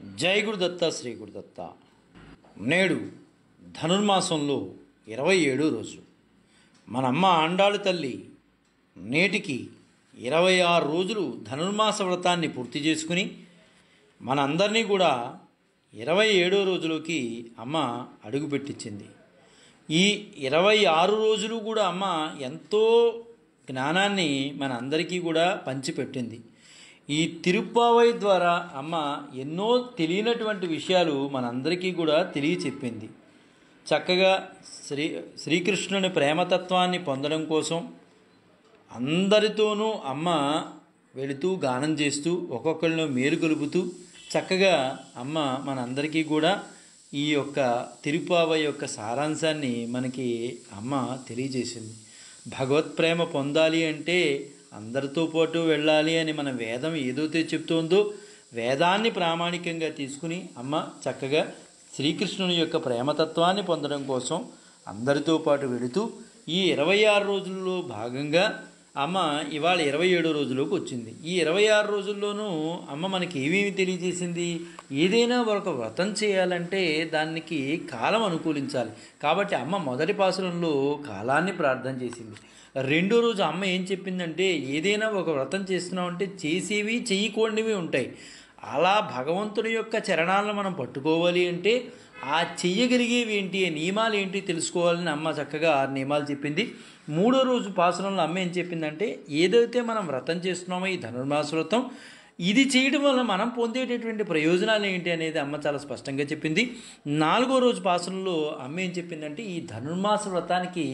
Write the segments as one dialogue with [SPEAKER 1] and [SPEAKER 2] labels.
[SPEAKER 1] జై గురుదత్త శ్రీ గురుదత్త. నేడు ధనుర్మాసంలో 27 రోజు మన అమ్మ ఆండాళ్ తల్లి నేటికి 26 రోజులు ధనుర్మాస వ్రతాన్ని పూర్తి చేసుకుని మనందరినీ కూడా 27వ రోజులోకి అమ్మ అడుగుపెట్టించింది. ఈ 26 రోజులు కూడా అమ్మ ఎంతో జ్ఞానాన్ని మన అందరికీ కూడా పంచిపెట్టింది. ఈ తిరుప్పావై ద్వారా అమ్మ ఎన్నో తెలియనటువంటి విషయాలు మనందరికీ కూడా తెలియచెప్పింది. చక్కగా శ్రీకృష్ణుని ప్రేమతత్వాన్ని పొందడం కోసం అందరితోనూ అమ్మ వెళుతూ గానం చేస్తూ ఒక్కొక్కరిని మేలుకొలుపుతూ చక్కగా అమ్మ మనందరికీ కూడా ఈ యొక్క తిరుప్పావై యొక్క సారాంశాన్ని మనకి అమ్మ తెలియజేసింది. భగవత్ ప్రేమ పొందాలి అంటే అందరితో పాటు వెళ్ళాలి అని మన వేదం ఏదైతే చెప్తోందో వేదాన్ని ప్రామాణికంగా తీసుకుని అమ్మ చక్కగా శ్రీకృష్ణుని యొక్క ప్రేమతత్వాన్ని పొందడం కోసం అందరితో పాటు వెళుతూ ఈ 26 రోజుల్లో భాగంగా అమ్మ ఇవాళ 27 రోజులోకి వచ్చింది. ఈ 26 రోజుల్లోనూ అమ్మ మనకి ఏమేమి తెలియజేసింది? ఏదైనా ఒక వ్రతం చేయాలంటే దానికి కాలం అనుకూలించాలి. కాబట్టి అమ్మ మొదటి పాసురంలో కాలాన్ని ప్రార్థన చేసింది. రెండో రోజు అమ్మ ఏం చెప్పిందంటే ఏదైనా ఒక వ్రతం చేస్తున్నామంటే చేసేవి చేయకూడనివి ఉంటాయి. అలా భగవంతుని యొక్క చరణాలను మనం పట్టుకోవాలి అంటే ఆ చెయ్యగలిగేవి ఏంటి, నియమాలు ఏంటి తెలుసుకోవాలని అమ్మ చక్కగా 6 నియమాలు చెప్పింది. మూడో రోజు పాసురంలో అమ్మ ఏం చెప్పిందంటే ఏదైతే మనం వ్రతం చేస్తున్నామో ఈ ధనుర్మాస వ్రతం ఇది చేయడం వల్ల మనం పొందేటటువంటి ప్రయోజనాలు ఏంటి అనేది అమ్మ చాలా స్పష్టంగా చెప్పింది. నాలుగో రోజు పాసురంలో అమ్మ ఏం చెప్పిందంటే ఈ ధనుర్మాస వ్రతానికి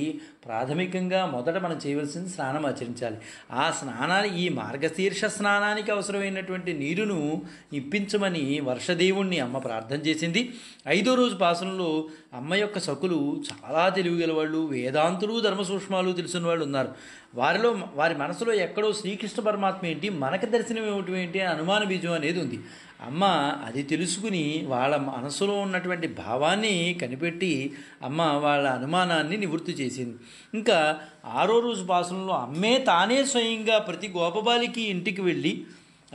[SPEAKER 1] ప్రాథమికంగా మొదట మనం చేయవలసింది స్నానం ఆచరించాలి. ఆ స్నానాన్ని ఈ మార్గశీర్ష స్నానానికి అవసరమైనటువంటి నీరును ఇప్పించమని వర్షదేవుణ్ణి అమ్మ ప్రార్థన చేసింది. ఐదో రోజు పాసురంలో అమ్మ యొక్క సకులు చాలా తెలివిగల వాళ్ళు, వేదాంతులు ధర్మ సూక్ష్మాలు తెలిసిన వాళ్ళు ఉన్నారు. వారి మనసులో ఎక్కడో శ్రీకృష్ణ పరమాత్మ ఏంటి, మనకు దర్శనం ఏమిటి అనుమాన బీజం అనేది ఉంది. అమ్మ అది తెలుసుకుని వాళ్ళ మనసులో ఉన్నటువంటి భావాన్ని కనిపెట్టి అమ్మ వాళ్ళ అనుమానాన్ని నివృత్తి చేసింది. ఇంకా ఆరో రోజు పాసనంలో అమ్మే తానే స్వయంగా ప్రతి గోపబాలికి ఇంటికి వెళ్ళి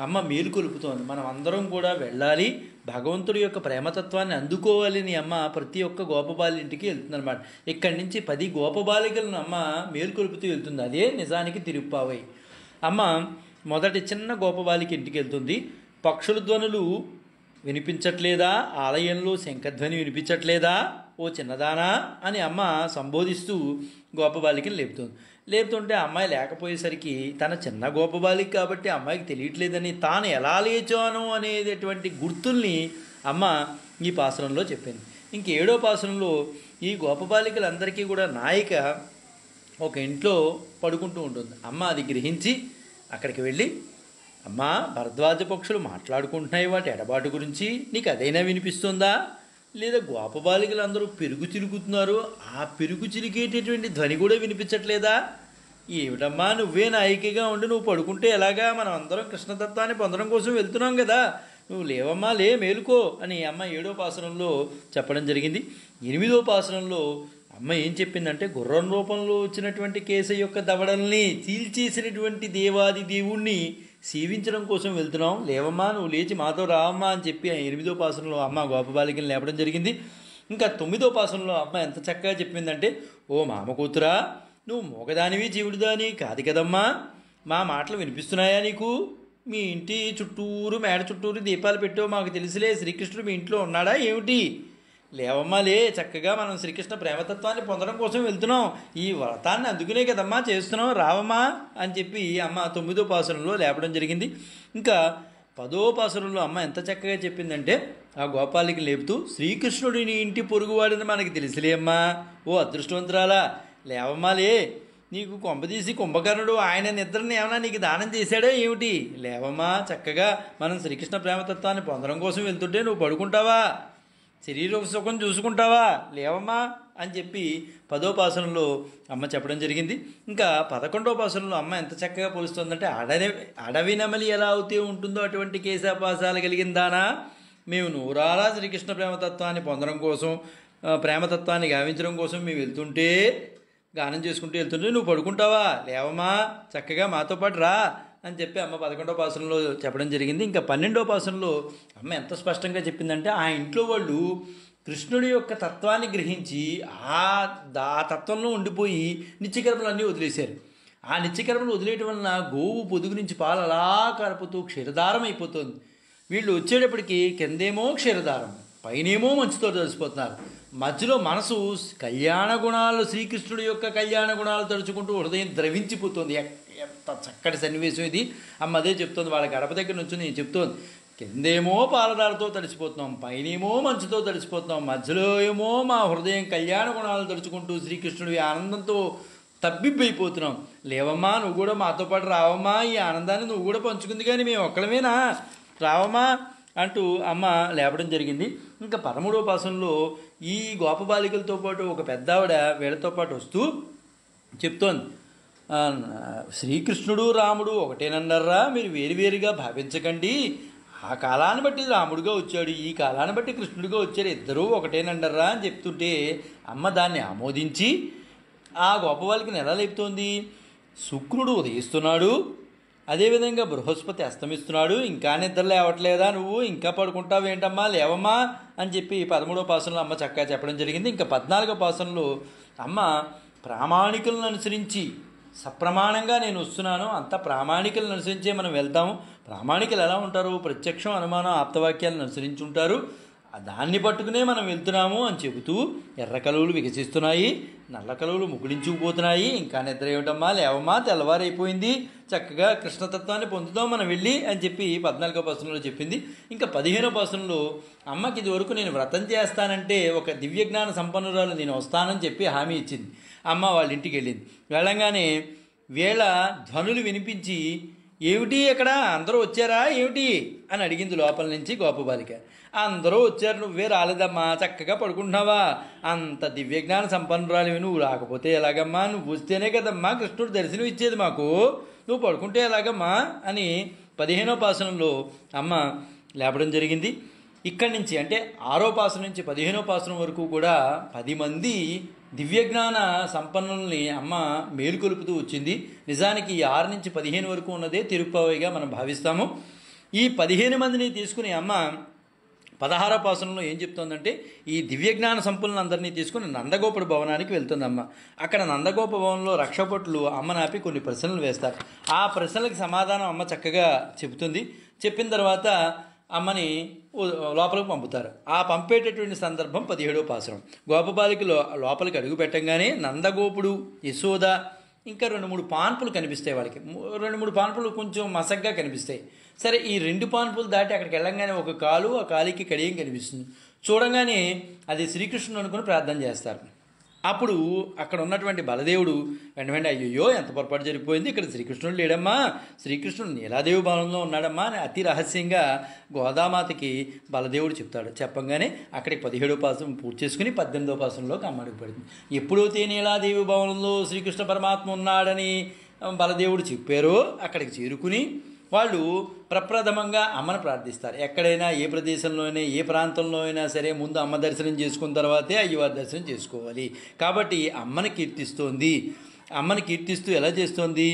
[SPEAKER 1] అమ్మ మేలుకొలుపుతోంది. మనం అందరం కూడా వెళ్ళాలి, భగవంతుడి యొక్క ప్రేమతత్వాన్ని అందుకోవాలని అమ్మ ప్రతి ఒక్క గోపబాలి ఇంటికి వెళ్తుందన్నమాట. ఇక్కడి నుంచి 10 గోపబాలికలను అమ్మ మేలుకొలుపుతూ వెళ్తుంది. అదే నిజానికి తిరుప్పావై. అమ్మ మొదటి చిన్న గోపబాలికి ఇంటికి వెళ్తుంది. పక్షుల ధ్వనులు వినిపించట్లేదా, ఆలయంలో శంఖధ్వని వినిపించట్లేదా ఓ చిన్నదానా అని అమ్మ సంబోధిస్తూ గోపబాలికని లేపుతుంటే అమ్మాయి లేకపోయేసరికి తన చిన్న గోపబాలిక కాబట్టి అమ్మాయికి తెలియట్లేదని తాను ఎలా లేచాను అనేటటువంటి గుర్తుల్ని అమ్మ ఈ పాసురంలో చెప్పింది. ఇంక 7వ పాసురంలో ఈ గోపబాలికలందరికీ కూడా నాయిక ఒక ఇంట్లో పడుకుంటూ ఉంటుంది. అమ్మ అది గ్రహించి అక్కడికి వెళ్ళి అమ్మా భరద్వాజ పక్షులు మాట్లాడుకుంటున్నాయి వాటి ఎడబాటు గురించి నీకు అదైనా వినిపిస్తుందా, లేదా గోపబాలికలు అందరూ పెరుగు చిలుకుతున్నారు ఆ పెరుగు చిలికేటటువంటి ధ్వని కూడా వినిపించట్లేదా, ఏమిటమ్మా నువ్వే నాయికగా ఉండి నువ్వు పడుకుంటే ఎలాగా, మనం అందరం కృష్ణతత్వాన్ని పొందడం కోసం వెళ్తున్నాం కదా, నువ్వు లేవమ్మా లే మేలుకో అని అమ్మ 7వ పాసురంలో చెప్పడం జరిగింది. 8వ పాసురంలో అమ్మ ఏం చెప్పిందంటే గుర్రం రూపంలో వచ్చినటువంటి కేశ యొక్క దవడల్ని చీల్చేసినటువంటి దేవాది దేవుణ్ణి సేవించడం కోసం వెళ్తున్నాం, లేవమ్మా నువ్వు లేచి మాతో రావమ్మా అని చెప్పి 8వ పాసురంలో అమ్మ గోపబాలికని లేపడం జరిగింది. ఇంకా 9వ పాసురంలో అమ్మ ఎంత చక్కగా చెప్పిందంటే ఓ మామ కూతురా నువ్వు మూగదానివి జీవుడిదాని కాదు కదమ్మా, మా మాటలు వినిపిస్తున్నాయా నీకు, మీ ఇంటి చుట్టూరు మేడ చుట్టూరు దీపాలు పెట్టావు మాకు తెలుసులే, శ్రీకృష్ణుడు మీ ఇంట్లో ఉన్నాడా ఏమిటి, లేవమ్మా లే చక్కగా మనం శ్రీకృష్ణ ప్రేమతత్వాన్ని పొందడం కోసం వెళ్తున్నాం, ఈ వ్రతాన్ని అందుకునే కదమ్మా చేస్తున్నాం రావమ్మా అని చెప్పి అమ్మ 9వ పాసురంలో లేపడం జరిగింది. ఇంకా 10వ పాసురంలో అమ్మ ఎంత చక్కగా చెప్పిందంటే ఆ గోపాలికి లేపుతూ శ్రీకృష్ణుడి నీ ఇంటి పొరుగువాడిని మనకి తెలుసులే అమ్మా, ఓ అదృష్టవంతురాలా లేవమ్మా లే, నీకు కొంపదీసి కుంభకర్ణుడు ఆయన నిద్రని ఏమన్నా నీకు దానం చేశాడో ఏమిటి, లేవమ్మా చక్కగా మనం శ్రీకృష్ణ ప్రేమతత్వాన్ని పొందడం కోసం వెళ్తుంటే నువ్వు పడుకుంటావా, శరీర సుఖం చూసుకుంటావా, లేవమ్మా అని చెప్పి 10వ పాసురంలో అమ్మ చెప్పడం జరిగింది. ఇంకా 11వ పాసురంలో అమ్మ ఎంత చక్కగా పోలుస్తుందంటే అడవి నెమలి ఎలా అవుతే ఉంటుందో అటువంటి కేశాపాసాలు కలిగిందానా, మేము నూరాలా శ్రీకృష్ణ ప్రేమతత్వాన్ని పొందడం కోసం ప్రేమతత్వాన్ని గావించడం కోసం మేము వెళ్తుంటే గానం చేసుకుంటూ వెళ్తుంటే నువ్వు పడుకుంటావా, లేవమ్మా చక్కగా మాతో పాటు రా అని చెప్పి అమ్మ 11వ పాసురంలో చెప్పడం జరిగింది. ఇంకా 12వ పాసురంలో అమ్మ ఎంత స్పష్టంగా చెప్పిందంటే ఆ ఇంట్లో వాళ్ళు కృష్ణుడి యొక్క తత్వాన్ని గ్రహించి ఆ తత్వంలో ఉండిపోయి నిత్యకర్మలన్నీ వదిలేశారు. ఆ నిత్యకర్మలు వదిలేయటం వలన గోవు పొదుగు నుంచి పాలు అలా కలుపుతూ క్షీరదారం అయిపోతుంది. వీళ్ళు వచ్చేటప్పటికి కిందేమో క్షీరదారం, పైనేమో మంచుతో తడిసిపోతున్నారు. మధ్యలో మనసు కళ్యాణ గుణాలు, శ్రీకృష్ణుడి యొక్క కళ్యాణ గుణాలు తడుచుకుంటూ హృదయం ద్రవించిపోతుంది. ఎంత చక్కటి సన్నివేశం ఇది. అమ్మ అదే చెప్తుంది, వాళ్ళ గడప దగ్గర నుంచి నేను చెప్తోంది, కిందేమో పాలదారతో తడిసిపోతున్నాం, పైనేమో మంచుతో తడిసిపోతున్నాం, మధ్యలో ఏమో మా హృదయం కళ్యాణ గుణాలు తడుచుకుంటూ శ్రీకృష్ణుడి ఆనందంతో తబ్బిబ్బైపోతున్నాం. లేవమ్మా, నువ్వు కూడా మాతో పాటు రావమ్మా, ఈ ఆనందాన్ని నువ్వు కూడా పంచుకుంది, కానీ మేము ఒక్కడమేనా, రావమ్మా అంటూ అమ్మ లేపడం జరిగింది. ఇంకా 13వ పాసంలో ఈ గోపబాలికలతో పాటు ఒక పెద్ద ఆవిడ వీళ్ళతో పాటు వస్తూ చెప్తోంది, శ్రీకృష్ణుడు రాముడు ఒకటేనన్నారా, మీరు వేరువేరుగా భావించకండి. ఆ కాలాన్ని బట్టి రాముడిగా వచ్చాడు, ఈ కాలాన్ని బట్టి కృష్ణుడిగా వచ్చాడు, ఇద్దరూ ఒకటేనన్నారా అని చెప్తుంటే అమ్మ దాన్ని ఆమోదించి ఆ గోపబాలికను ఎలా లేపుతోంది, శుక్రుడు ఉదయిస్తున్నాడు, అదేవిధంగా బృహస్పతి అస్తమిస్తున్నాడు, ఇంకా నిద్ర లేవట్లేదా, నువ్వు ఇంకా పడుకుంటావేంటమ్మా, లేవమ్మా అని చెప్పి 13వ పాసంలో అమ్మ చక్కగా చెప్పడం జరిగింది. ఇంకా 14వ పాసంలో అమ్మ ప్రామాణికులను అనుసరించి సప్రమాణంగా నేను వస్తున్నాను, అంత ప్రామాణికులను అనుసరించే మనం వెళ్తాము. ప్రామాణికులు ఎలా ఉంటారు, ప్రత్యక్షం అనుమానం ఆప్తవాక్యాలను అనుసరించి ఉంటారు, దాన్ని పట్టుకునే మనం వెళ్తున్నాము అని చెబుతూ ఎర్ర కలువలు వికసిస్తున్నాయి, నల్ల కలువలు ముకుళించుకుపోతున్నాయి, ఇంకా నిద్ర ఏమిటమ్మా, లేవమ్మా, తెల్లవారైపోయింది, చక్కగా కృష్ణతత్వాన్ని పొందుతాం మనం వెళ్ళి అని చెప్పి 14వ పాసనంలో చెప్పింది. ఇంకా 15వ పాసనంలో అమ్మకి ఇదివరకు నేను వ్రతం చేస్తానంటే ఒక దివ్యజ్ఞాన సంపన్నురాలు నేను వస్తానని చెప్పి హామీ ఇచ్చింది. అమ్మ వాళ్ళ ఇంటికి వెళ్ళింది. వెళ్ళంగానే వేళ ధ్వనులు వినిపించి, ఏమిటి ఎక్కడ అందరూ వచ్చారా ఏమిటి అని అడిగింది లోపల నుంచి గోపబాలిక. అందరూ వచ్చారు, నువ్వే రాలేదమ్మా, చక్కగా పడుకుంటున్నావా, అంత దివ్యజ్ఞాన సంపన్నురాలివి, నువ్వు రాకపోతే ఎలాగమ్మా, నువ్వు వస్తేనే కదమ్మా కృష్ణుడు దర్శనం ఇచ్చేది మాకు, నువ్వు పడుకుంటే ఎలాగమ్మా అని 15వ పాసనంలో అమ్మ లేపడం జరిగింది. ఇక్కడి నుంచి అంటే 6వ పాసనం నుంచి 15వ పాసనం వరకు కూడా 10 మంది దివ్యజ్ఞాన సంపన్నుల్ని అమ్మ మేలుకొలుపుతూ వచ్చింది. నిజానికి ఈ 6 నుంచి 15 వరకు ఉన్నదే తిరుప్పావైగా మనం భావిస్తాము. ఈ 15 మందిని తీసుకుని అమ్మ 16వ పాసనంలో ఏం చెప్తోందంటే, ఈ దివ్యజ్ఞాన సంపన్నులందరినీ తీసుకుని నందగోపుడు భవనానికి వెళ్తుందమ్మ. అక్కడ నందగోప భవనంలో రక్షపట్లు అమ్మనాపి కొన్ని ప్రశ్నలు వేస్తారు. ఆ ప్రశ్నలకు సమాధానం అమ్మ చక్కగా చెబుతుంది. చెప్పిన తర్వాత అమ్మని లోపలికి పంపుతారు. ఆ పంపేటటువంటి సందర్భం 17వ పాసనం. గోపబాలికలు లోపలికి అడుగు పెట్టంగానే నందగోపుడు, యశోద, ఇంకా 2-3 పాన్పులు కనిపిస్తాయి వాళ్ళకి. 2-3 పాన్పులు కొంచెం మసగ్గా కనిపిస్తాయి. సరే, ఈ 2 పాన్పులు దాటి అక్కడికి వెళ్ళంగానే ఒక కాలు, ఆ కాలికి కడియం కనిపిస్తుంది. చూడంగానే అది శ్రీకృష్ణుడు అనుకుని ప్రార్థన చేస్తారు. అప్పుడు అక్కడ ఉన్నటువంటి బలదేవుడు వెంటనే అయ్యో ఎంత పొరపాటు జరిగిపోయింది, ఇక్కడ శ్రీకృష్ణుడు లేడమ్మా, శ్రీకృష్ణుడు నీలాదేవి భవనంలో ఉన్నాడమ్మా అని అతి రహస్యంగా గోదామాతకి బలదేవుడు చెప్తాడు. చెప్పంగానే అక్కడికి 17వ పాసం పూర్తి చేసుకుని 18వ పాసంలోకి అమ్మ అడుగు పడింది. ఎప్పుడైతే నీలాదేవి భవనంలో శ్రీకృష్ణ పరమాత్మ ఉన్నాడని బలదేవుడు చెప్పారో అక్కడికి చేరుకుని వాళ్ళు ప్రప్రథమంగా అమ్మను ప్రార్థిస్తారు. ఎక్కడైనా ఏ ప్రదేశంలో అయినా ఏ ప్రాంతంలో అయినా సరే ముందు అమ్మ దర్శనం చేసుకున్న తర్వాతే అయ్యవారి దర్శనం చేసుకోవాలి. కాబట్టి అమ్మని కీర్తిస్తోంది. అమ్మని కీర్తిస్తూ ఎలా చేస్తోంది,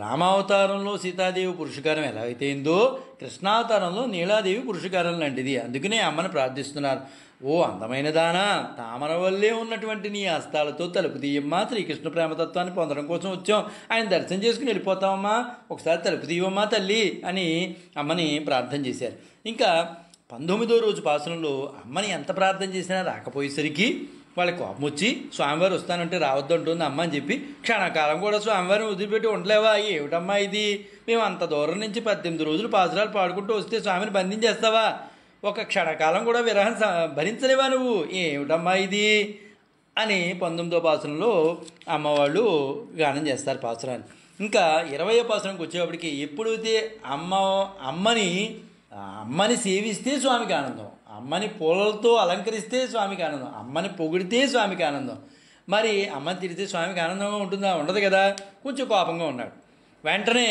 [SPEAKER 1] రామావతారంలో సీతాదేవి పురుషకారం ఎలా అయితే అయిందో కృష్ణావతారంలో నీలాదేవి పురుషకారం లాంటిది. అందుకనే అమ్మను ప్రార్థిస్తున్నారు. ఓ అందమైన దానా, తామర వల్లే ఉన్నటువంటి నీ హస్తాలతో తలుపు తీయమ్మా, శ్రీకృష్ణ ప్రేమతత్వాన్ని పొందడం కోసం వచ్చాం, ఆయన దర్శనం చేసుకుని వెళ్ళిపోతామమ్మా, ఒకసారి తలుపు తీయమ్మా తల్లి అని అమ్మని ప్రార్థన చేశారు. ఇంకా 19వ రోజు పాసనంలో అమ్మని ఎంత ప్రార్థన చేసినా రాకపోయేసరికి వాళ్ళకి కోపం వచ్చి స్వామివారు వస్తానంటే రావద్దు అంటుంది అమ్మ అని చెప్పి క్షణకాలం కూడా స్వామివారిని వదిలిపెట్టి ఉండలేవా, ఏమిటమ్మా ఇది, మేము అంత దూరం నుంచి 18 రోజులు పాసురాలు పాడుకుంటూ వస్తే స్వామిని బంధించేస్తావా, ఒక క్షణకాలం కూడా విరహం భరించలేవా నువ్వు, ఏమిటమ్మా ఇది అని 19వ పాసనంలో అమ్మవాళ్ళు గానం చేస్తారు పాసురాన్ని. ఇంకా 20వ పాసనంకి వచ్చేటప్పటికి ఎప్పుడైతే అమ్మని సేవిస్తే స్వామికి ఆనందం, అమ్మని పూలతో అలంకరిస్తే స్వామికి ఆనందం, అమ్మని పొగిడితే స్వామికి ఆనందం. మరి అమ్మని తిరిగితే స్వామికి ఆనందంగా ఉంటుందా, ఉండదు కదా, కొంచెం కోపంగా ఉన్నాడు. వెంటనే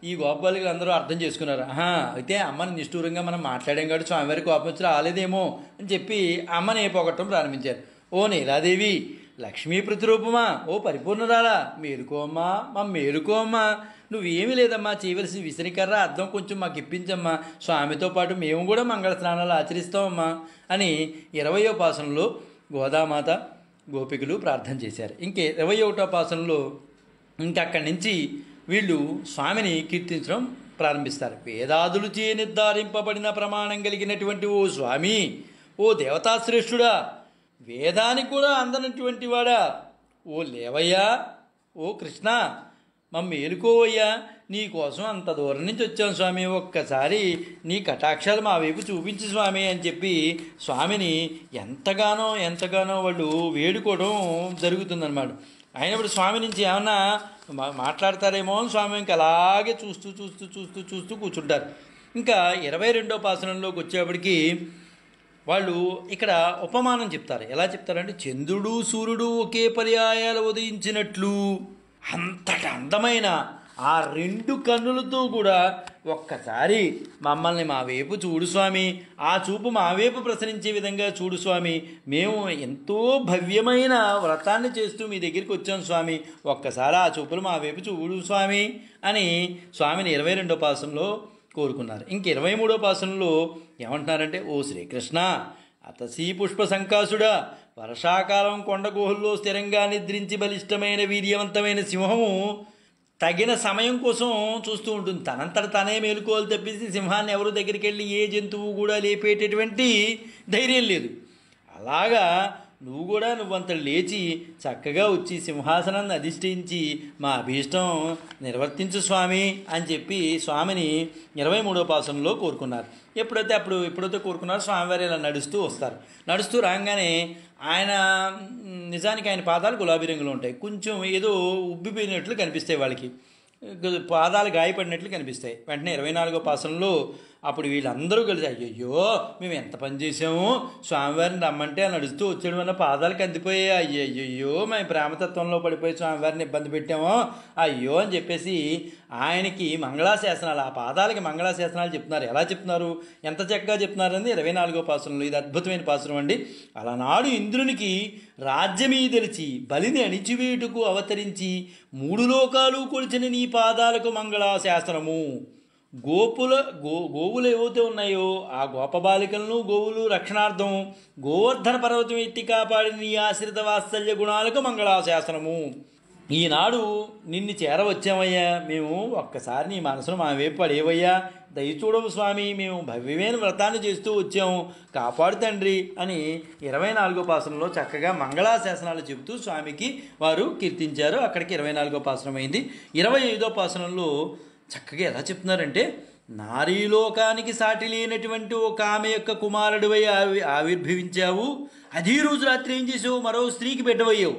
[SPEAKER 1] ఈ గోపాలికలు అందరూ అర్థం చేసుకున్నారు, అయితే అమ్మని నిష్ఠూరంగా మనం మాట్లాడాం కాబట్టి స్వామివారికి కోపం వచ్చి రాలేదేమో అని చెప్పి అమ్మని పొగట్టడం ప్రారంభించారు. ఓ నీలాదేవి, లక్ష్మీ ప్రతిరూపమా, ఓ పరిపూర్ణరాలా, మేలుకోమ్మా, మా మేలుకోమ్మా, నువ్వేమీ లేదమ్మా, చేయవలసిన విసరికర్ర అద్దం కొంచెం మాకు ఇప్పించమ్మా, స్వామితో పాటు మేము కూడా మంగళ స్నానాలు ఆచరిస్తామమ్మా అని 20వ పాసనలో గోదామాత గోపికలు ప్రార్థన చేశారు. ఇంకే 21వ పాసనలో ఇంకక్కడి నుంచి వీళ్ళు స్వామిని కీర్తించడం ప్రారంభిస్తారు. వేదాదులుచే నిర్ధారింపబడిన ప్రమాణం కలిగినటువంటి ఓ స్వామి, ఓ దేవతాశ్రేష్ఠుడా, వేదానికి కూడా అందనటువంటి వాడా, ఓ లేవయ్యా, ఓ కృష్ణ మమ్మ ఏలుకోవయ్యా, నీ కోసం అంత దూరం నుంచి వచ్చాం స్వామి, ఒక్కసారి నీ కటాక్షాలు మా వైపు చూపించు స్వామి అని చెప్పి స్వామిని ఎంతగానో వాళ్ళు వేడుకోవడం జరుగుతుందన్నమాట. అయినప్పుడు స్వామి నుంచి ఏమన్నా మాట్లాడతారేమో అని స్వామి ఇంకా అలాగే చూస్తూ కూర్చుంటారు. ఇంకా 22వ పాసనంలోకి వచ్చేప్పటికి వాళ్ళు ఇక్కడ ఉపమానం చెప్తారు. ఎలా చెప్తారంటే, చంద్రుడు సూర్యుడు ఒకే పర్యాయాలు ఉదయించినట్లు అంతటి అందమైన ఆ 2 కన్నులతో కూడా ఒక్కసారి మమ్మల్ని మా వైపు చూడు స్వామి, ఆ చూపు మా వైపు ప్రసరించే విధంగా చూడు స్వామి, మేము ఎంతో భవ్యమైన వ్రతాన్ని చేస్తూ మీ దగ్గరికి వచ్చాం స్వామి, ఒక్కసారి ఆ చూపులు మా వైపు చూడు స్వామి అని స్వామిని 22వ పాసంలో కోరుకున్నారు. ఇంక 23వ పాసంలో ఏమంటున్నారంటే, ఓ శ్రీకృష్ణ అతసీ పుష్ప సంకాసుడా, వర్షాకాలం కొండ గుహల్లో స్థిరంగా నిద్రించి బలిష్టమైన వీర్యవంతమైన సింహము తగిన సమయం కోసం చూస్తూ ఉంటుంది. తనంతట తనే మేలుకోవాలి తప్పించి సింహాన్ని ఎవరు దగ్గరికి వెళ్ళి ఏ జంతువు కూడా లేపేటటువంటి ధైర్యం లేదు. అలాగా నువ్వంత లేచి చక్కగా వచ్చి సింహాసనాన్ని అధిష్ఠించి మా అభీష్టం నిర్వర్తించు స్వామి అని చెప్పి స్వామిని 23వ పాసంలో కోరుకున్నారు. ఎప్పుడైతే కోరుకున్నారో స్వామివారి ఇలా నడుస్తూ వస్తారు. నడుస్తూ రాగానే నిజానికి ఆయన పాదాలు గులాబీ రంగులో ఉంటాయి, కొంచెం ఏదో ఉబ్బిపోయినట్లు కనిపిస్తాయి, వాళ్ళకి పాదాలు గాయపడినట్లు కనిపిస్తాయి. వెంటనే 24వ పాసంలో అప్పుడు వీళ్ళందరూ కలిసి, అయ్యయ్యో మేము ఎంత పని చేసాము, స్వామివారిని రమ్మంటే నడుస్తూ వచ్చాడు వల్ల పాదాలు కందిపోయాయి, అయ్యయ్యో మేము ప్రేమతత్వంలో పడిపోయి స్వామివారిని ఇబ్బంది పెట్టామో అయ్యో అని చెప్పేసి ఆయనకి మంగళాశాసనాలు, ఆ పాదాలకి మంగళాశాసనాలు చెప్తున్నారు. ఎలా చెప్తున్నారు, ఎంత చక్కగా చెప్తున్నారు అని 24వ పాసనంలో. ఇది అద్భుతమైన పాసనం అండి. అలనాడు ఇంద్రునికి రాజ్యమీ తెలిచి బలిని అణిచివేటుకు అవతరించి 3 లోకాలు కొలిచిన నీ పాదాలకు మంగళాశాసనము. గోవులు ఏవైతే ఉన్నాయో ఆ గోపబాలికలను గోవులు రక్షణార్థం గోవర్ధన పర్వతం ఎత్తి కాపాడిన నీ ఆశ్రిత వాత్సల్య గుణాలకు మంగళాశాసనము. ఈనాడు నిన్ను చేరవచ్చామయ్యా, మేము ఒక్కసారి నీ మనసును మా వైపు పడేవయ్యా, దయచూడవు స్వామి, మేము భవ్యమైన వ్రతాన్ని చేస్తూ వచ్చాము, కాపాడు తండ్రి అని 24వ పాసనంలో చక్కగా మంగళాశాసనాలు చెబుతూ స్వామికి వారు కీర్తించారు. అక్కడికి 24వ పాసనం అయింది. 25వ పాసనంలో చక్కగా ఎలా చెప్తున్నారంటే, నారీలోకానికి సాటి లేనటువంటి ఒక ఆమె యొక్క కుమారుడివై ఆవిర్భవించావు, అదే రోజు రాత్రి ఏం చేసావు, మరో స్త్రీకి బిడ్డవయ్యావు,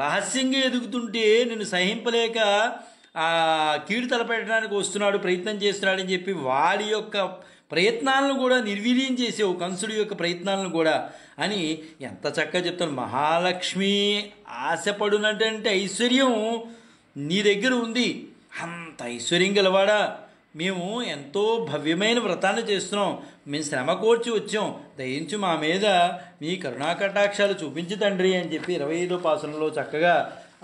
[SPEAKER 1] రహస్యంగా ఎదుగుతుంటే నిన్ను సహింపలేక ఆ కీడు తలపెట్టడానికి వస్తున్నాడు, ప్రయత్నం చేస్తున్నాడని చెప్పి వాడి యొక్క ప్రయత్నాలను కూడా నిర్వీర్యం చేసావు, కంసుడి యొక్క ప్రయత్నాలను కూడా అని ఎంత చక్కగా చెప్తాను. మహాలక్ష్మి ఆశపడునటువంటి ఐశ్వర్యం నీ దగ్గర ఉంది, అంత ఐశ్వర్యం గలవాడా, మేము ఎంతో భవ్యమైన వ్రతాన్ని చేస్తున్నాం, మేము శ్రమ కోర్చి వచ్చాం, దయించు మా మీద మీ కరుణాకటాక్షాలు చూపించు తండ్రి అని చెప్పి 25వ పాసనంలో చక్కగా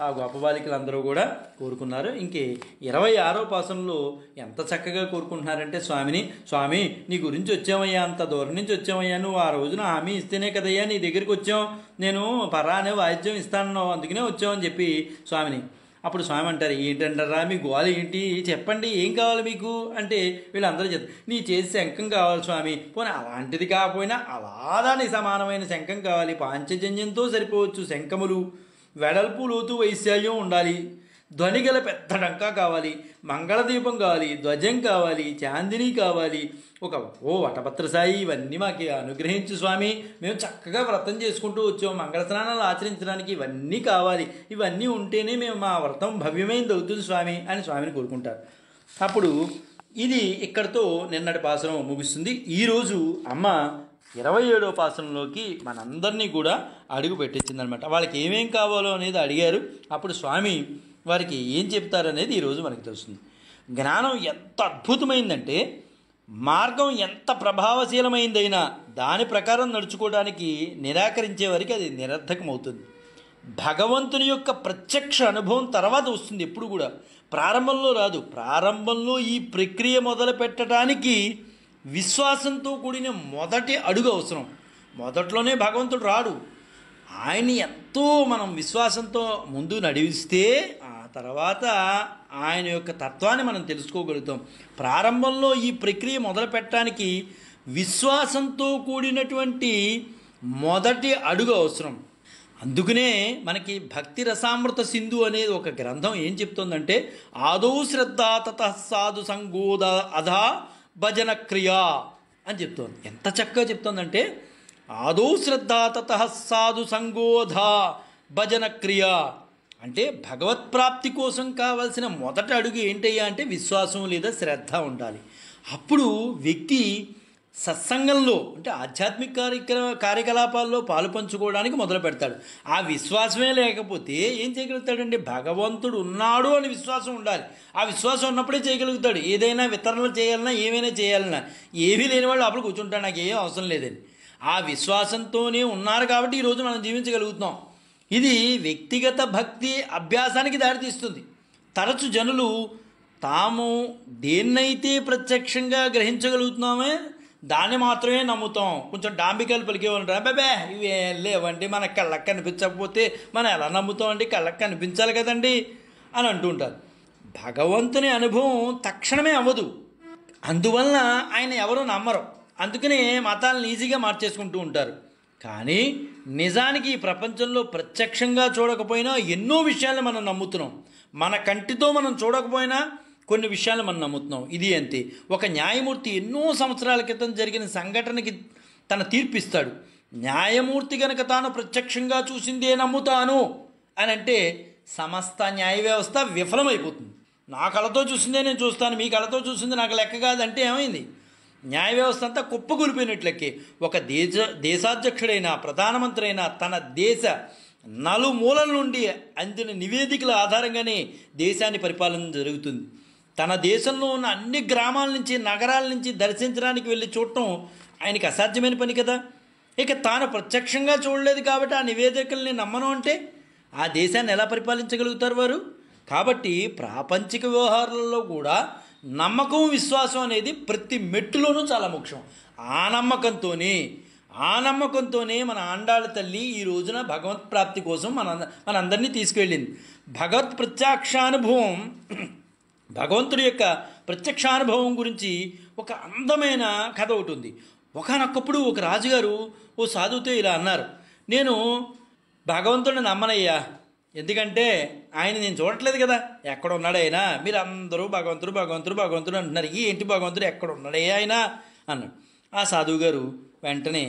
[SPEAKER 1] ఆ గొప్ప బాలికలందరూ కూడా కోరుకున్నారు. ఇంకే 26వ పాసనంలో ఎంత చక్కగా కోరుకుంటున్నారంటే, స్వామి నీ గురించి వచ్చామయ్యా, అంత దూరం నుంచి వచ్చామయ్యా, నువ్వు ఆ రోజున హామీ ఇస్తేనే కదయ్యా నీ దగ్గరికి వచ్చాం, నేను పరా అనే వాయిద్యం ఇస్తాను అందుకనే వచ్చామని చెప్పి స్వామిని. అప్పుడు స్వామి అంటారు, ఏంటంటారా మీ గోల ఏంటి, చెప్పండి ఏం కావాలి మీకు అంటే, వీళ్ళందరూ చెప్తారు, నీ చేసి శంఖం కావాలి స్వామి, పోనీ అలాంటిది కాకపోయినా అలాదానికి సమానమైన శంఖం కావాలి, పాంచజన్యంతో సరిపోవచ్చు, శంఖములు వెడల్పు లోతు వైశాల్యం ఉండాలి, ధ్వనిగల పెద్ద డంకా కావాలి, మంగళదీపం కావాలి, ధ్వజం కావాలి, చాందిని కావాలి, వటపత్రసాయి, ఇవన్నీ మాకు అనుగ్రహించు స్వామి, మేము చక్కగా వ్రతం చేసుకుంటూ వచ్చాము, మంగళ స్నానాలు ఆచరించడానికి ఇవన్నీ కావాలి, ఇవన్నీ ఉంటేనే మేము మా వ్రతం భవ్యమైనది అవుతుంది స్వామి అని స్వామిని కోరుకుంటారు. అప్పుడు ఇది ఇక్కడితో నిన్నటి పాసనం ముగుస్తుంది. ఈరోజు అమ్మ 27వ పాసనంలోకి మనందరినీ కూడా అడుగు పెట్టించిందనమాట. వాళ్ళకి ఏమేం కావాలో అనేది అడిగారు. అప్పుడు స్వామి వారికి ఏం చెప్తారనేది ఈరోజు మనకు తెలుస్తుంది. జ్ఞానం ఎంత అద్భుతమైందంటే, మార్గం ఎంత ప్రభావశీలమైందైనా దాని ప్రకారం నడుచుకోవడానికి నిరాకరించే వారికి అది నిరర్థకమవుతుంది. భగవంతుని యొక్క ప్రత్యక్ష అనుభవం తర్వాత వస్తుంది, ఎప్పుడు కూడా ప్రారంభంలో రాదు. ప్రారంభంలో ఈ ప్రక్రియ మొదలు పెట్టడానికి విశ్వాసంతో కూడిన మొదటి అడుగు అవసరం. మొదట్లోనే భగవంతుడు రాడు. ఆయన్ని ఎంతో మనం విశ్వాసంతో ముందు నడిపిస్తే ఆ తర్వాత ఆయన యొక్క తత్వాన్ని మనం తెలుసుకోగలుగుతాం. ప్రారంభంలో ఈ ప్రక్రియ మొదలు పెట్టడానికి విశ్వాసంతో కూడినటువంటి మొదటి అడుగు అవసరం. అందుకనే మనకి భక్తి రసామృత సింధు అనేది ఒక గ్రంథం ఏం చెప్తుందంటే, ఆదౌ శ్రద్ధ తత సాధు సంగోద అధా భజన క్రియా అని చెప్తోంది. ఎంత చక్కగా చెప్తోందంటే, ఆదౌ శ్రద్ధ తత సాధు సంగోధ భజన క్రియా అంటే భగవత్ప్రాప్తి కోసం కావాల్సిన మొదటి అడుగు ఏంటయ్యా అంటే విశ్వాసం లేదా శ్రద్ధ ఉండాలి. అప్పుడు వ్యక్తి సత్సంగంలో అంటే ఆధ్యాత్మిక కార్యకలాపాల్లో పాలు పంచుకోవడానికి మొదలు పెడతాడు. ఆ విశ్వాసమే లేకపోతే ఏం చేయగలుగుతాడండి? భగవంతుడు ఉన్నాడు అని విశ్వాసం ఉండాలి. ఆ విశ్వాసం ఉన్నప్పుడే చేయగలుగుతాడు. ఏదైనా వితరణలు చేయాలన్నా ఏమైనా చేయాలన్నా. ఏమీ లేని వాళ్ళు అప్పుడు కూర్చుంటాడు, నాకు ఏం అవసరం లేదని. ఆ విశ్వాసంతోనే ఉన్నారు కాబట్టి ఈరోజు మనం జీవించగలుగుతున్నాం. ఇది వ్యక్తిగత భక్తి అభ్యాసానికి దారితీస్తుంది. తరచు జనులు తాము దేన్నైతే ప్రత్యక్షంగా గ్రహించగలుగుతున్నామే దాన్ని మాత్రమే నమ్ముతాం. కొంచెం డాంబికాలు పలికేవాళ్ళు, అబ్బాబే ఇవే లేవండి, మన కళ్ళకి కనిపించకపోతే మనం ఎలా నమ్ముతామండి, కళ్ళకి కనిపించాలి కదండి అని అంటుంటారు. భగవంతుని అనుభవం తక్షణమే అవ్వదు. అందువలన ఆయన ఎవరూ నమ్మరు. అందుకనే మతాలను ఈజీగా మార్చేసుకుంటూ ఉంటారు. కానీ నిజానికి ఈ ప్రపంచంలో ప్రత్యక్షంగా చూడకపోయినా ఎన్నో విషయాలు మనం నమ్ముతున్నాం. మన కంటితో మనం చూడకపోయినా కొన్ని విషయాలు మనం నమ్ముతున్నాం. ఇది అంతే. ఒక న్యాయమూర్తి ఎన్నో సంవత్సరాల క్రితం జరిగిన సంఘటనకి తన తీర్పిస్తాడు. న్యాయమూర్తి కనుక తాను ప్రత్యక్షంగా చూసిందే నమ్ముతాను అని అంటే సమస్త న్యాయ వ్యవస్థ విఫలమైపోతుంది. నా కళతో చూసిందే నేను చూస్తాను, మీ కళతో చూసింది నాకు లెక్క కాదంటే ఏమైంది? న్యాయ వ్యవస్థ అంతా కుప్పకూలిపోయినట్లకే. ఒక దేశాధ్యక్షుడైన ప్రధానమంత్రి అయినా తన దేశ నలుమూలల నుండి అందిన నివేదికల ఆధారంగానే దేశాన్ని పరిపాలన జరుగుతుంది. తన దేశంలో ఉన్న అన్ని గ్రామాల నుంచి నగరాల నుంచి దర్శించడానికి వెళ్ళి చూడటం ఆయనకి అసాధ్యమైన పని కదా. ఇక తాను ప్రత్యక్షంగా చూడలేదు కాబట్టి ఆ నివేదికల్ని నమ్మను అంటే ఆ దేశాన్ని ఎలా పరిపాలించగలుగుతారు వారు? కాబట్టి ప్రాపంచిక వ్యవహారాలలో కూడా నమ్మకం విశ్వాసం అనేది ప్రతి మెట్టులోనూ చాలా ముఖ్యం. ఆ నమ్మకంతోనే మన ఆండాళ్ళ తల్లి ఈ రోజున భగవత్ ప్రాప్తి కోసం మనందరినీ తీసుకువెళ్ళింది. భగవత్ ప్రత్యక్షానుభవం, భగవంతుడి యొక్క ప్రత్యక్షానుభవం గురించి ఒక అందమైన కథ ఒకటి ఉంది. ఒకనొకప్పుడు ఒక రాజుగారు ఓ సాధువుతో ఇలా అన్నారు, నేను భగవంతుడిని నమ్మనయ్యా, ఎందుకంటే ఆయన నేను చూడట్లేదు కదా, ఎక్కడ ఉన్నాడు ఆయన, మీరు అందరూ భగవంతుడు భగవంతుడు భగవంతుడు అంటున్నారు, ఏంటి భగవంతుడు ఎక్కడ ఉన్నాడయ్యా ఆయన అన్నాడు. ఆ సాధువు గారు వెంటనే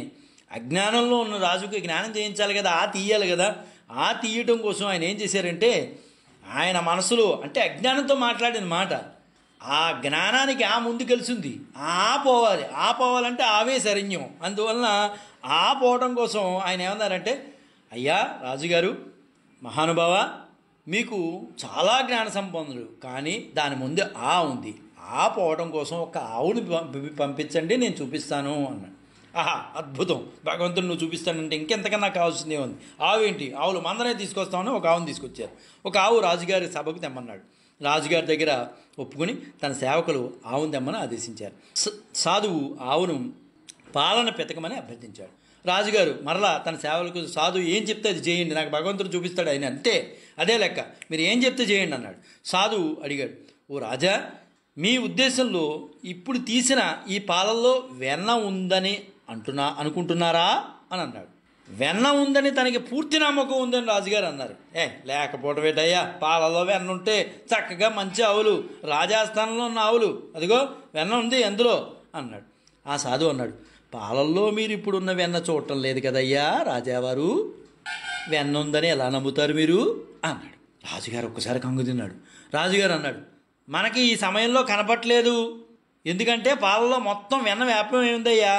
[SPEAKER 1] అజ్ఞానంలో ఉన్న రాజుకి జ్ఞానం చేయించాలి కదా, తీయాలి కదా, తీయటం కోసం ఆయన ఏం చేశారంటే ఆయన మనసులో అంటే అజ్ఞానంతో మాట్లాడిన మాట ఆ జ్ఞానానికి ముందు కలిసింది, పోవాలంటే ఆవే శరణ్యం. అందువలన పోవడం కోసం ఆయన ఏమన్నారంటే, అయ్యా రాజుగారు మహానుభావ, మీకు చాలా జ్ఞాన సంపన్నులు, కానీ దాని ముందు ఉంది, పోవడం కోసం ఒక ఆవుని పంపించండి, నేను చూపిస్తాను అన్నాడు. అద్భుతం, భగవంతుడు నువ్వు చూపిస్తానంటే ఇంకెంతకన్నా కావాల్సిందే ఉంది. ఏంటి, ఆవులు మందనే తీసుకొస్తామని ఒక ఆవును తీసుకొచ్చారు. ఒక ఆవు రాజుగారి సభకు తెమ్మన్నాడు. రాజుగారి దగ్గర ఒప్పుకొని తన సేవకులు ఆవును తెమ్మని ఆదేశించారు. సాధువు ఆవును పాలన పెతకమని అభ్యర్థించాడు. రాజుగారు మరలా తన సేవలకు, సాధువు ఏం చెప్తే అది చేయండి, నాకు భగవంతుడు చూపిస్తాడు ఆయన, అంతే, అదే లెక్క, మీరు ఏం చెప్తే చేయండి అన్నాడు. సాధువు అడిగాడు, ఓ రాజా, మీ ఉద్దేశంలో ఇప్పుడు తీసిన ఈ పాలల్లో వెన్న ఉందని అనుకుంటున్నారా అని అన్నాడు. వెన్న ఉందని తనకి పూర్తి నమ్మకం ఉందని రాజుగారు అన్నారు. లేకపోవడం ఏంటయ్యా, పాలలో వెన్న ఉంటే చక్కగా మంచి ఆవులు, రాజస్థానంలో ఉన్న ఆవులు, అదిగో వెన్న ఉంది అందులో అన్నాడు. ఆ సాధువు అన్నాడు, పాలల్లో మీరు ఇప్పుడున్న వెన్న చూడటం లేదు కదయ్యా రాజావారు, వెన్న ఉందని ఎలా నమ్ముతారు మీరు అన్నాడు. రాజుగారు ఒక్కసారి కంగు తిన్నాడు. రాజుగారు అన్నాడు, మనకి ఈ సమయంలో కనపట్లేదు, ఎందుకంటే పాలలో మొత్తం వెన్న వ్యాపం ఏముందయ్యా,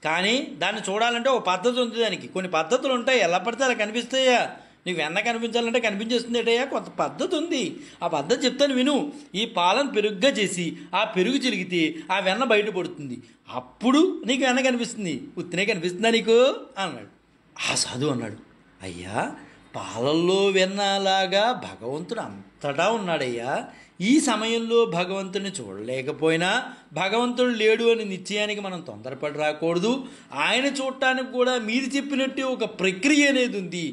[SPEAKER 1] కానీ దాన్ని చూడాలంటే ఒక పద్ధతి ఉంది, దానికి కొన్ని పద్ధతులు ఉంటాయి, ఎలా పడితే అలా కనిపిస్తాయా, నీకు వెన్న కనిపించాలంటే కనిపించేస్తుంది ఏటయ్యా, కొంత పద్ధతి ఉంది, ఆ పద్ధతి చెప్తాను విను. ఈ పాలను పెరుగుగా చేసి ఆ పెరుగు చిలిగితే ఆ వెన్న బయట పడుతుంది, అప్పుడు నీకు వెన్న కనిపిస్తుంది, ఉత్తినే కనిపిస్తుందా నీకు అన్నాడు. ఆ సాధువు అన్నాడు, అయ్యా పాలల్లో వెన్నలాగా భగవంతుడు అంతటా ఉన్నాడయ్యా. ఈ సమయంలో భగవంతుని చూడలేకపోయినా భగవంతుడు లేడు అని నిశ్చయానికి మనం తొందరపడి రాకూడదు. ఆయన చూడటానికి కూడా మీరు చెప్పినట్టే ఒక ప్రక్రియ అనేది ఉంది.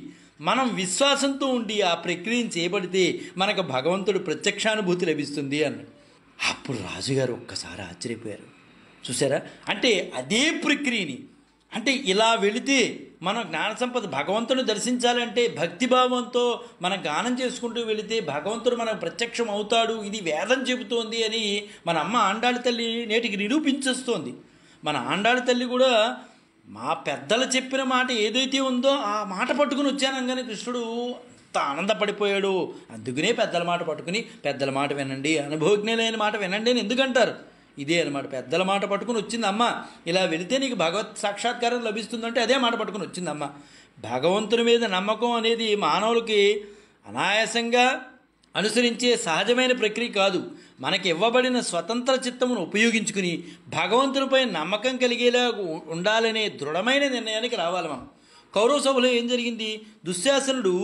[SPEAKER 1] మనం విశ్వాసంతో ఉండి ఆ ప్రక్రియను చేపడితే మనకు భగవంతుడు ప్రత్యక్షానుభూతి లభిస్తుంది అన్నాడు. అప్పుడు రాజుగారు ఒక్కసారి ఆశ్చర్యపోయారు. చూసారా, అంటే అదే ప్రక్రియని, అంటే ఇలా వెళితే మనం జ్ఞాన సంపద భగవంతుని దర్శించాలంటే భక్తిభావంతో మనం గానం చేసుకుంటూ వెళితే భగవంతుడు మనకు ప్రత్యక్షం అవుతాడు, ఇది వేదం చెబుతోంది అని మన అమ్మ ఆండాళ్ళ తల్లి నేటికి నిరూపించేస్తోంది. మన ఆండాళ్ళ తల్లి కూడా మా పెద్దలు చెప్పిన మాట ఏదైతే ఉందో ఆ మాట పట్టుకుని వచ్చానగానే కృష్ణుడు అంత ఆనందపడిపోయాడు. అందుకనే పెద్దల మాట పట్టుకుని పెద్దల మాట వినండి, అనుభవజ్ఞులైన మాట వినండి అని ఎందుకంటారు. ఇదే అనమాట, పెద్దల మాట పట్టుకుని వచ్చింది అమ్మ. ఇలా వెళితే నీకు భగవత్ సాక్షాత్కారం లభిస్తుందంటే అదే మాట పట్టుకుని వచ్చిందమ్మ. భగవంతుని మీద నమ్మకం అనేది మానవులకి అనాయాసంగా అనుసరించే సహజమైన ప్రక్రియ కాదు. మనకి ఇవ్వబడిన స్వతంత్ర చిత్తమును ఉపయోగించుకుని భగవంతునిపై నమ్మకం కలిగేలా ఉండాలనే దృఢమైన నిర్ణయానికి రావాలి మనం. కౌరవ సభలో ఏం జరిగింది? దుశ్శాసనుడు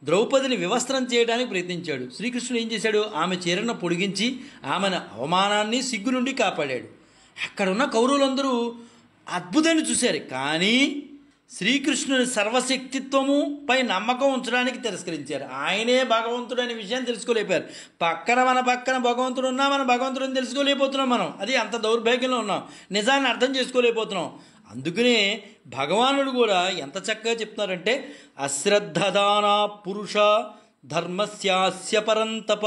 [SPEAKER 1] ద్రౌపదిని వివస్త్రం చేయడానికి ప్రయత్నించాడు. శ్రీకృష్ణుడు ఏం చేశాడు? ఆమె చీరను పొడిగించి ఆమెను అవమానాన్ని సిగ్గు నుండి కాపాడాడు. అక్కడున్న కౌరవులందరూ అద్భుతాన్ని చూశారు. కానీ శ్రీకృష్ణుని సర్వశక్తిత్వము పై నమ్మకం ఉంచడానికి తిరస్కరించారు. ఆయనే భగవంతుడు అనే విషయాన్ని తెలుసుకోలేపారు. మన పక్కన భగవంతుడు ఉన్నా మనం భగవంతుడిని తెలుసుకోలేకపోతున్నాం. మనం అది అంత దౌర్భాగ్యంలో ఉన్నాం, నిజాన్ని అర్థం చేసుకోలేకపోతున్నాం. అందుకనే భగవానుడు కూడా ఎంత చక్కగా చెప్తున్నారంటే, అశ్రద్ధదానా పురుష ధర్మస్యాస్య పరంతప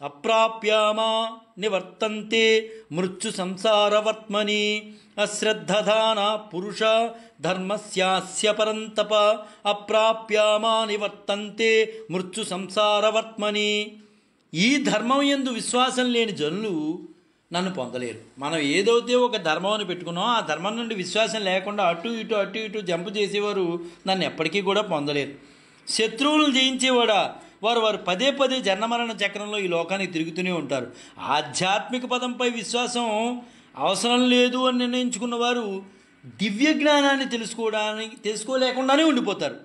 [SPEAKER 1] అప్రాప్యామా నివర్తంతే మృత్యు సంసారవర్త్మని. అశ్రద్ధదాన పురుష ధర్మస్యాస్య పరంతప అప్రాప్యామా నివర్తంతే మృత్యు సంసారవర్త్మని. ఈ ధర్మం యందు విశ్వాసం లేని జనులు నన్ను పొందలేరు. మనం ఏదైతే ఒక ధర్మం అని పెట్టుకున్నామో ఆ ధర్మం నుండి విశ్వాసం లేకుండా అటు ఇటు జంపు చేసేవారు నన్ను ఎప్పటికీ కూడా పొందలేరు. శత్రువులను జయించేవాడా, వారు పదే జన్మమరణ చక్రంలో ఈ లోకానికి తిరుగుతూనే ఉంటారు. ఆధ్యాత్మిక పదంపై విశ్వాసం అవసరం లేదు అని నిర్ణయించుకున్న వారు దివ్య జ్ఞానాన్ని తెలుసుకోలేకుండానే ఉండిపోతారు.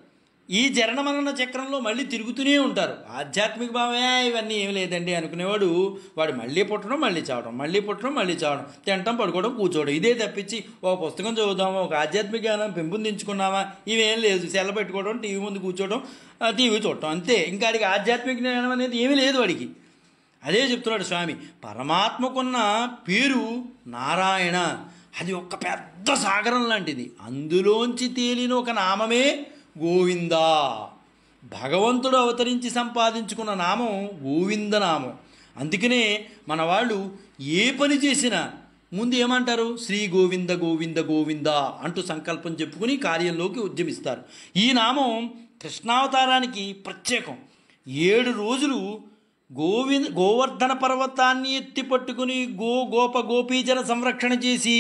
[SPEAKER 1] ఈ జనమరణ చక్రంలో మళ్ళీ తిరుగుతూనే ఉంటారు. ఆధ్యాత్మిక భావమే ఇవన్నీ ఏమి లేదండి అనుకునేవాడు వాడు మళ్ళీ పుట్టడం మళ్ళీ చావడం, మళ్ళీ పుట్టడం మళ్ళీ చావడం, తినటం పడుకోవడం కూర్చోవడం, ఇదే తప్పించి ఒక పుస్తకం చదువుదామా, ఒక ఆధ్యాత్మిక జ్ఞానం పెంపొందించుకున్నామా, ఇవేం లేదు. సెల్ల పెట్టుకోవడం, టీవీ ముందు కూర్చోవడం, టీవీ చూడటం, అంతే. ఇంకా వాడికి ఆధ్యాత్మిక జ్ఞానం అనేది ఏమీ లేదు వాడికి. అదే చెప్తున్నాడు స్వామి. పరమాత్మకున్న పేరు నారాయణ, అది ఒక పెద్ద సాగరం లాంటిది. అందులోంచి తేలిన ఒక నామమే గోవిందా. భగవంతుడు అవతరించి సంపాదించుకున్న నామం గోవిందనామం. అందుకనే మన వాళ్ళు ఏ పని చేసినా ముందు ఏమంటారు? శ్రీ గోవింద గోవింద గోవింద అంటూ సంకల్పం చెప్పుకుని కార్యంలోకి ఉద్యమిస్తారు. ఈ నామం కృష్ణావతారానికి ప్రత్యేకం. 7 రోజులు గోవర్ధన పర్వతాన్ని ఎత్తి పట్టుకుని గోపీజన సంరక్షణ చేసి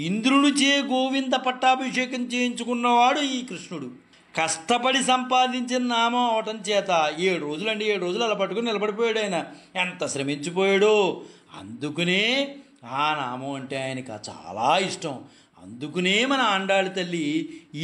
[SPEAKER 1] ఇంద్రునిచే గోవింద పట్టాభిషేకం చేయించుకున్నవాడు ఈ కృష్ణుడు. కష్టపడి సంపాదించిన నామం అవటం చేత 7 రోజులండి, 7 రోజులు అలా పట్టుకుని నిలబడిపోయాడు ఆయన. ఎంత శ్రమించిపోయాడో. అందుకునే ఆ నామం అంటే ఆయనకు చాలా ఇష్టం. అందుకునే మన ఆండాళ్ళ తల్లి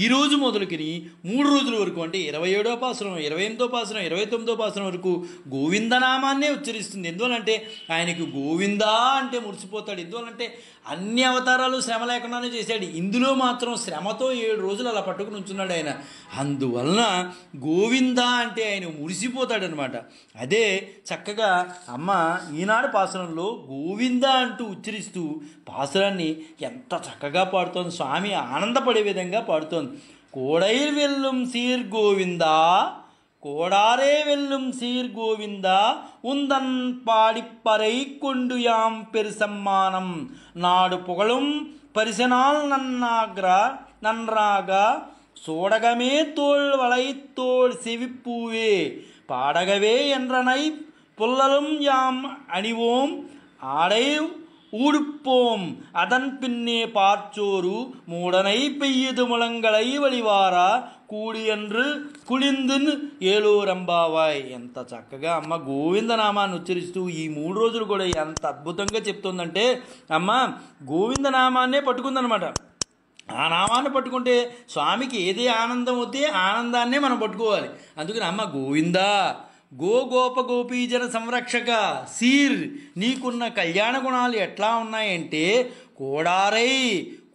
[SPEAKER 1] ఈరోజు మొదలుకొని 3 రోజుల వరకు, అంటే 27వ పాసురం, 28వ పాసురం, 29వ పాసురం వరకు గోవిందనామాన్నే ఉచ్చరిస్తుంది. ఎందువలంటే ఆయనకు గోవిందా అంటే మురిసిపోతాడు. ఎందువలంటే అన్ని అవతారాలు శ్రమ లేకుండానే చేశాడు. ఇందులో మాత్రం శ్రమతో 7 రోజులు అలా పట్టుకుని ఉంచున్నాడు ఆయన. అందువలన గోవిందా అంటే ఆయన మురిసిపోతాడనమాట. అదే చక్కగా అమ్మ ఈనాడు పాసురంలో గోవిందా అంటూ ఉచ్చరిస్తూ పాసురాన్ని ఎంత చక్కగా పాడుతోంది. స్వామి ఆనందపడే విధంగా పాడుతోంది. కోడైర్ వెల్లుం సీర్ గోవిందా, கோடாரே வெல்லும் சீர் கோவிந்தா உந்தன் பாடிப்பறை கொண்டு யாம் பெருசம்மானம் நாடு புகழும் பரிசனால் நன்றாக சோடகமே தோள் வளைத்தோள் செவிப்பூவே பாடகவே என்றனை புல்லலும் யாம் அணிவோம் ஆடை ஊடுப்போம் அதன் பின்னே பார்ச்சோரு மூடனை பெய்யுது முழங்களை வழிவாரா కూడి என்று కుళిందున్ ఏలూరంబావాయ్. ఎంత చక్కగా అమ్మ గోవిందనామాన్ని ఉచ్చరిస్తూ ఈ 3 రోజులు కూడా ఎంత అద్భుతంగా చెప్తుందంటే అమ్మ గోవిందనామాన్నే పట్టుకుందనమాట. ఆ నామాన్ని పట్టుకుంటే స్వామికి ఏది ఆనందం అవుతే ఆనందాన్నే మనం పట్టుకోవాలి. అందుకని అమ్మ గోవిందా గోప గోపీజన సంరక్షక సీర్, నీకున్న కళ్యాణ గుణాలు ఎట్లా ఉన్నాయంటే కోడారై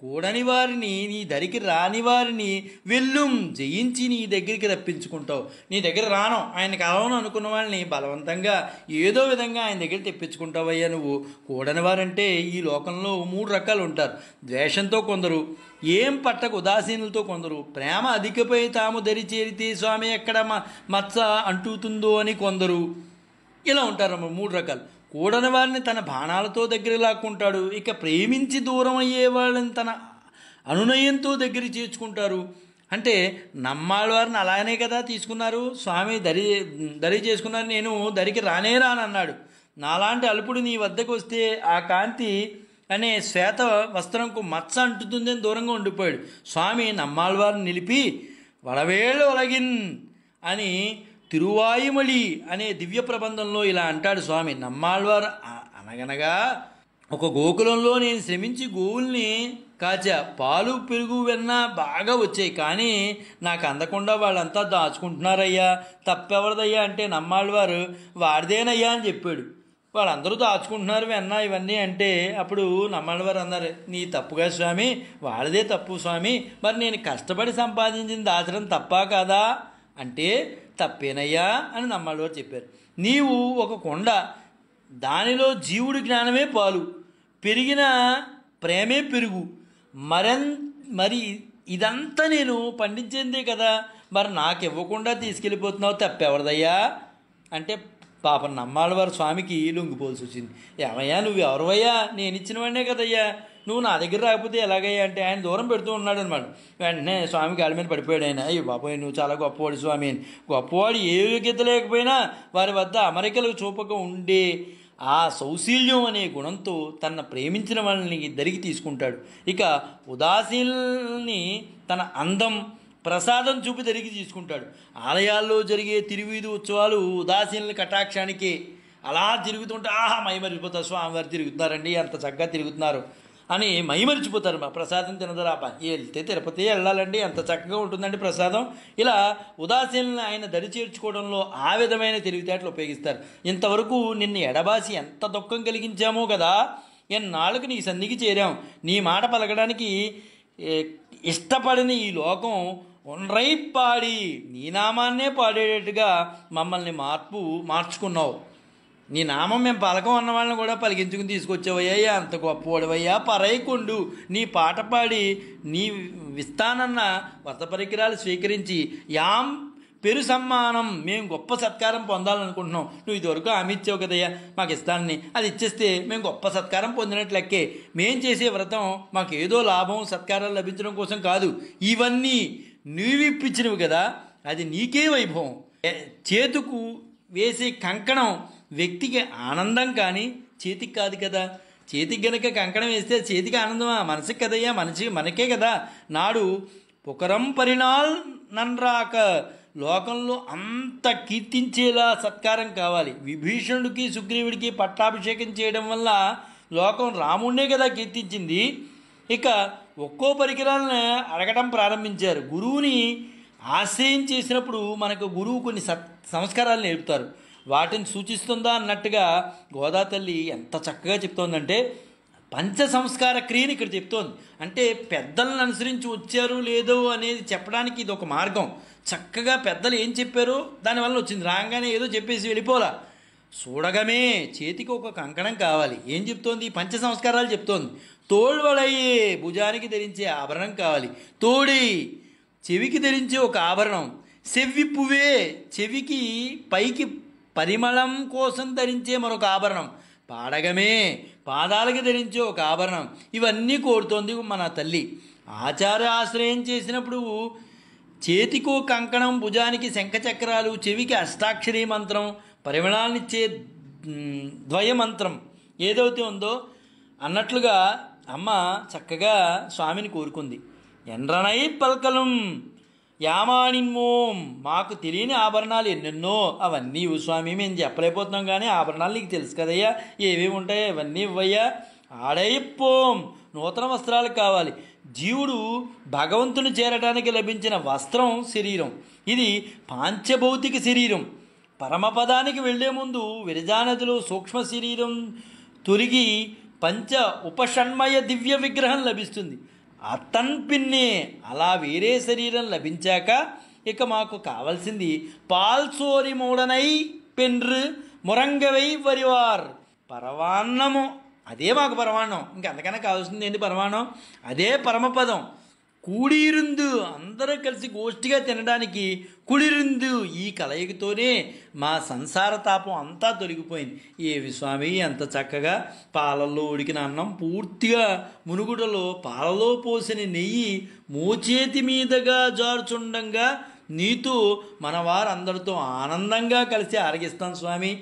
[SPEAKER 1] కూడని వారిని, నీ దరికి రాని వారిని వెల్లుం జయించి నీ దగ్గరికి రప్పించుకుంటావు. నీ దగ్గర రాను, ఆయన కలవను అనుకున్న వాళ్ళని బలవంతంగా ఏదో విధంగా ఆయన దగ్గర తెప్పించుకుంటావయ్యా నువ్వు. కూడని వారంటే ఈ లోకంలో 3 రకాలు ఉంటారు. ద్వేషంతో కొందరు, ఏం పట్టకు ఉదాసీనులతో కొందరు, ప్రేమ అధికపై తాము దరి చేరితే స్వామి ఎక్కడ మచ్చ అంటుతుందో అని కొందరు, ఇలా ఉంటారు 3 రకాలు. కూడని వారిని తన బాణాలతో దగ్గర లాక్కుంటాడు. ఇక ప్రేమించి దూరం అయ్యే వాళ్ళని తన అనునయంతో దగ్గర చేర్చుకుంటారు. అంటే నమ్మాళ్ళ వారిని అలానే కదా తీసుకున్నారు. స్వామి దరి చేసుకున్నారు, నేను దరికి రానే రానన్నాడు. నాలాంటి అల్పుడు నీ వద్దకు వస్తే ఆ కాంతి అనే శ్వేత వస్త్రంకు మచ్చ అంటుతుందని దూరంగా ఉండిపోయాడు. స్వామి నమ్మాళ్ళవారిని నిలిపి వడవేళ్ళు ఒలగిన్ అని తిరువాయుమళి అనే దివ్య ప్రబంధంలో ఇలా అంటాడు స్వామి. నమ్మాళ్ళవారు అనగనగా ఒక గోకులంలో నేను శ్రమించి గోవుల్ని కాచా, పాలు పెరుగు వెన్న బాగా వచ్చాయి, కానీ నాకు అందకుండా వాళ్ళంతా దాచుకుంటున్నారయ్యా, తప్పెవరిదయ్యా అంటే నమ్మాళ్ళవారు వాడిదేనయ్యా అని చెప్పాడు. వాళ్ళందరూ దాచుకుంటున్నారు వెన్న ఇవన్నీ అంటే అప్పుడు నమ్మాళ్ళవారు అన్నారు, నీ తప్పుగా స్వామి, వాళ్ళదే తప్పు స్వామి, మరి నేను కష్టపడి సంపాదించింది దాచడం తప్పా కాదా అంటే తప్పేనయ్యా అని నమ్మాళ్ళవారు చెప్పారు. నీవు ఒక కొండ, దానిలో జీవుడి జ్ఞానమే పాలు, పెరిగిన ప్రేమే పెరుగు, మరి ఇదంతా నేను పండించిందే కదా, మరి నాకు ఇవ్వకుండా తీసుకెళ్ళిపోతున్నావు, తప్పెవరిదయ్యా అంటే పాపం నమ్మాళ్ళవారు స్వామికి లొంగిపోవాల్సి వచ్చింది. ఏమయ్యా నువ్వు ఎవరివయ్యా, నేను ఇచ్చిన వాడినే కదయ్యా, నువ్వు నా దగ్గర రాకపోతే ఎలాగయ్యా అంటే ఆయన దూరం పెడుతూ ఉన్నాడు అనమాట. వెంటనే స్వామి గాలి మీద పడిపోయాడు ఆయన. అయ్యో బాబోయ్ నువ్వు చాలా గొప్పవాడు స్వామి అని. గొప్పవాడు ఏ యోగ్యత లేకపోయినా వారి వద్ద అమరికలు చూపక ఉండే ఆ సౌశీల్యం అనే గుణంతో తన ప్రేమించిన వాళ్ళని దరికి తీసుకుంటాడు. ఇక ఉదాసీల్ని తన అందం ప్రసాదం చూపి దరికి తీసుకుంటాడు. ఆలయాల్లో జరిగే తిరువీధి ఉత్సవాలు ఉదాసీనుల కటాక్షానికే. అలా తిరుగుతుంటే ఆహా మైమరిచిపోతారు, స్వామివారు తిరుగుతున్నారండి, ఎంత చక్కగా తిరుగుతున్నారు అని మైమరిచిపోతారు. మా ప్రసాదం తినదరాప, వెళ్తే తిరుపతి వెళ్ళాలండి, ఎంత చక్కగా ఉంటుందండి ప్రసాదం. ఇలా ఉదాసీనులను ఆయన దరి చేర్చుకోవడంలో ఆ విధమైన తెలివితేటలు ఉపయోగిస్తారు. ఇంతవరకు నిన్ను ఎడబాసి ఎంత దుఃఖం కలిగించామో కదా, ఎన్నాళ్ళకు నీ సన్నిధికి చేరాం, నీ మాట పలకడానికి ఇష్టపడిన ఈ లోకం ఒండ్రై పాడి నీ నామాన్నే పాడేటట్టుగా మమ్మల్ని మార్చుకున్నావు. నీ నామం మేము పలకం అన్న వాళ్ళని కూడా పలికించుకుని తీసుకొచ్చావయ్యా, అంత గొప్పవాడివయ్యా పరైకొండు. నీ పాట పాడి నీ విస్తానన్న వ్రత పరికరాలు స్వీకరించి యాం పెరు సమ్మానం, మేము గొప్ప సత్కారం పొందాలనుకుంటున్నాం. నువ్వు ఇదివరకు హామీ ఇచ్చావు కదయ్యా మాకు ఇస్తానని, అది ఇచ్చేస్తే మేము గొప్ప సత్కారం పొందినట్లు లెక్కే. మేం చేసే వ్రతం మాకు ఏదో లాభం సత్కారాలు లభించడం కోసం కాదు, ఇవన్నీ నీవిప్పించినవి కదా, అది నీకే వైభవం. చేతుకు వేసే కంకణం వ్యక్తికి ఆనందం కానీ చేతికి కాదు కదా. చేతికి గనక కంకణం వేస్తే చేతికి ఆనందమా, మనసుకి కదయ్యా, మనకే కదా. నాడు పుకరం పరిణాల్ నన్రాక, లోకంలో అంత కీర్తించేలా సత్కారం కావాలి. విభీషణుడికి సుగ్రీవుడికి పట్టాభిషేకం చేయడం వల్ల లోకం రాముడినే కదా కీర్తించింది. ఇక ఒక్కో పరికరాలను అడగటం ప్రారంభించారు. గురువుని ఆశ్రయం చేసినప్పుడు మనకు గురువు కొన్ని సంస్కారాలు నేర్పుతారు, వాటిని సూచిస్తుందా అన్నట్టుగా గోదా తల్లి ఎంత చక్కగా చెప్తోందంటే పంచ సంస్కార క్రియని ఇక్కడ చెప్తోంది. అంటే పెద్దలను అనుసరించి వచ్చారు లేదో అనేది చెప్పడానికి ఇది ఒక మార్గం. చక్కగా పెద్దలు ఏం చెప్పారో దానివల్ల వచ్చింది, రాగానే ఏదో చెప్పేసి వెళ్ళిపోలా. చూడగమే చేతికి ఒక కంకణం కావాలి. ఏం చెప్తోంది, పంచ సంస్కారాలు చెప్తోంది. తోళ్వళయ్యే భుజానికి ధరించే ఆభరణం కావాలి. తోడి చెవికి ధరించే ఒక ఆభరణం. చెవి పువ్వే చెవికి పైకి పరిమళం కోసం ధరించే మరొక ఆభరణం. పాడగమే పాదాలకి ధరించే ఒక ఆభరణం. ఇవన్నీ కోరుతోంది మన తల్లి. ఆచార్య ఆశ్రయం చేసినప్పుడు చేతికో కంకణం, భుజానికి శంఖచక్రాలు, చెవికి అష్టాక్షరీ మంత్రం, పరిమళాన్నిచ్చే ద్వయమంత్రం ఏదైతే ఉందో అన్నట్లుగా అమ్మ చక్కగా స్వామిని కోరుకుంది. ఎండ్రనై పల్కలం యామానిన్మోం, మాకు తెలియని ఆభరణాలు ఎన్నెన్నో, అవన్నీ ఇవ్వు స్వామి, మేము చెప్పలేకపోతున్నాం కానీ ఆభరణాలు నీకు తెలుసు కదయ్యా, ఏవేవి ఉంటాయో అవన్నీ ఇవ్వయ్యా. ఆడైపోం నూతన వస్త్రాలు కావాలి. జీవుడు భగవంతుని చేరడానికి లభించిన వస్త్రం శరీరం. ఇది పాంచభౌతిక శరీరం. పరమపదానికి వెళ్లే ముందు విరజానదిలో సూక్ష్మ శరీరం తొలగి పంచ ఉపషణ్మయ దివ్య విగ్రహం లభిస్తుంది. అతన్ పిన్నే అలా వేరే శరీరం లభించాక ఇక మాకు కావాల్సింది పాల్సోరి మూడనై పెన్రు మురంగవై వరివార్ పరవాన్నము. అదే మాకు పరమాన్నం. ఇంకంతకన్నా కావాల్సింది ఏంటి? పరమాన్నం. అదే పరమపదం. కూడిరుందు అందరూ కలిసి గోష్ఠిగా తినడానికి కుడిరుందు. ఈ కలయికతోనే మా సంసార తాపం అంతా తొలగిపోయింది. ఏవి స్వామి ఎంత చక్కగా పాలల్లో ఉడికిన అన్నం పూర్తిగా మునుగుడలో పాలలో పోసిన నెయ్యి మోచేతి మీదగా జారుచుండంగా నీతో మన వారందరితో ఆనందంగా కలిసి ఆరగిస్తాం స్వామి.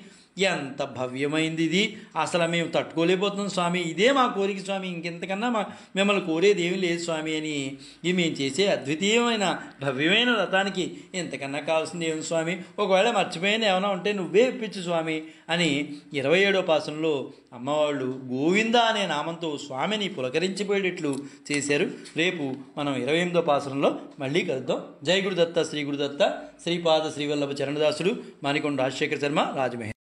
[SPEAKER 1] ఎంత భవ్యమైంది ఇది! అసలు మేము తట్టుకోలేకపోతున్నాం స్వామి. ఇదే మా కోరిక స్వామి. ఇంకెంతకన్నా మిమ్మల్ని కోరేది ఏమీ లేదు స్వామి అని ఇది మేము చేసే అద్వితీయమైన భవ్యమైన వ్రతానికి ఇంతకన్నా కావాల్సింది ఏమి స్వామి? ఒకవేళ మర్చిపోయిన ఏమైనా ఉంటే నువ్వే ఇప్పించు స్వామి అని 27వ పాసంలో అమ్మవాళ్ళు గోవింద అనే నామంతో స్వామిని పులకరించిపోయేటట్లు చేశారు. రేపు మనం 28వ పాసంలో మళ్ళీ కలుద్దాం. జై గురుదత్త శ్రీ గురుదత్త శ్రీపాద శ్రీవల్లభ చరణదాసులు మాణికొండ రాజశేఖర శర్మ రాజమహేంద్ర.